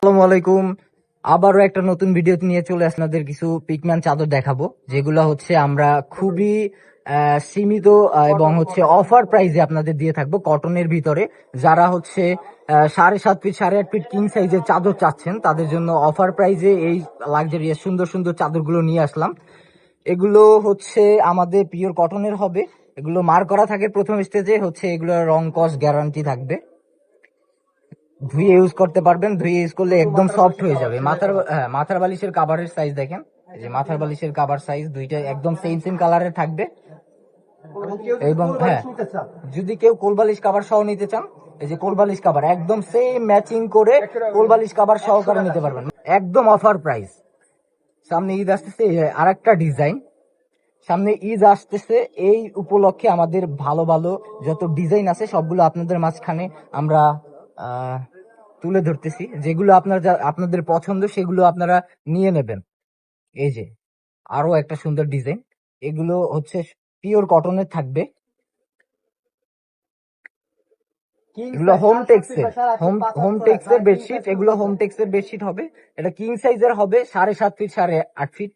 আসসালামু আলাইকুম। আবারও একটা নতুন ভিডিও নিয়ে চলে আপনাদের কিছু পিকম্যান চাদর দেখাবো, যেগুলো হচ্ছে আমরা খুবই সীমিত এবং হচ্ছে অফার প্রাইসে আপনাদের দিয়ে থাকবো কটনের ভিতরে। যারা হচ্ছে 7.5 ফিট 8.5 ফিট কিং সাইজের চাদর চাচ্ছেন তাদের জন্য অফার প্রাইসে এই লাক্সারিয়াস সুন্দর সুন্দর চাদরগুলো নিয়ে আসলাম। এগুলো হচ্ছে আমাদের পিওর কটনের হবে। এগুলো মার করা থাকে প্রথম স্টেজে, হচ্ছে এগুলো রং কস গ্যারান্টি থাকবে। ধুয়ে ইউজ করতে পারবেন, ধুয়ে ইউজ করলে একদম সফট হয়ে যাবে। মাথার বালিশের কাভারের সাইজ দেখেন, এই যে মাথার বালিশের কাভার সাইজ দুইটা একদম সেম সেম কালারের থাকবে। এবং যদি কেউ কোলবালিশ কাভার সহ নিতে চান, এই যে কোলবালিশ কাভার একদম সেম ম্যাচিং করে কোলবালিশ কাভার সহকারে নিতে পারবেন, একদম অফার প্রাইস। সামনে ঈদ আসতেছে, আর একটা ডিজাইন, সামনে ঈদ আসতেছে, এই উপলক্ষে আমাদের ভালো ভালো যত ডিজাইন আছে সবগুলো আপনাদের মাঝখানে আমরা আহ তুলে ধরতেছি। যেগুলো আপনাদের পছন্দ সেগুলো আপনারা নিয়ে নেবেন। এই যে আরো একটা সুন্দর ডিজাইন, এগুলো হচ্ছে পিওর কটনের থাকবে। এগুলো হোম টেক্সের বেডশিট, এগুলো হোম টেক্সের বেডশিট হবে। এটা কিং সাইজের হবে, 7.5 ফিট 8.5 ফিট।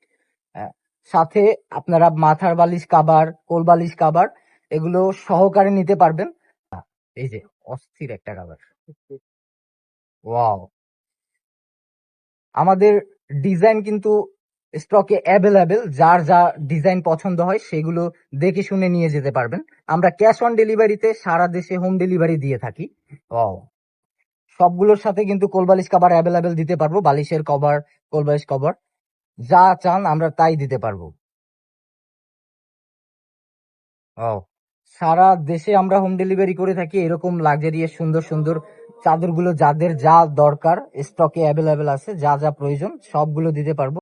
সাথে আপনারা মাথার বালিশ কাবার, কোল বালিশ কাবার এগুলো সহকারে নিতে পারবেন। এই যে অস্থির একটা কাবার, ওয়াও! আমাদের ডিজাইন কিন্তু স্টকে অ্যাভেলেবেল, যার যা ডিজাইন পছন্দ হয় সেগুলো দেখে শুনে নিয়ে যেতে পারবেন। আমরা ক্যাশ অন ডেলিভারিতে সারা দেশে হোম ডেলিভারি দিয়ে থাকি। ও, সবগুলোর সাথে কিন্তু কোলবালিশ কভার অ্যাভেলেবেল দিতে পারবো, বালিশের কভার, কোলবালিশ কভার যা চান আমরা তাই দিতে পারবো। ও, সারা দেশে আমরা হোম ডেলিভারি করে থাকি। এরকম লাক্সারিয়াস সুন্দর সুন্দর চাদরগুলো যাদের যা দরকার স্টকে অ্যাভেলেবেল আছে, যা যা প্রয়োজন সবগুলো দিতে পারবো।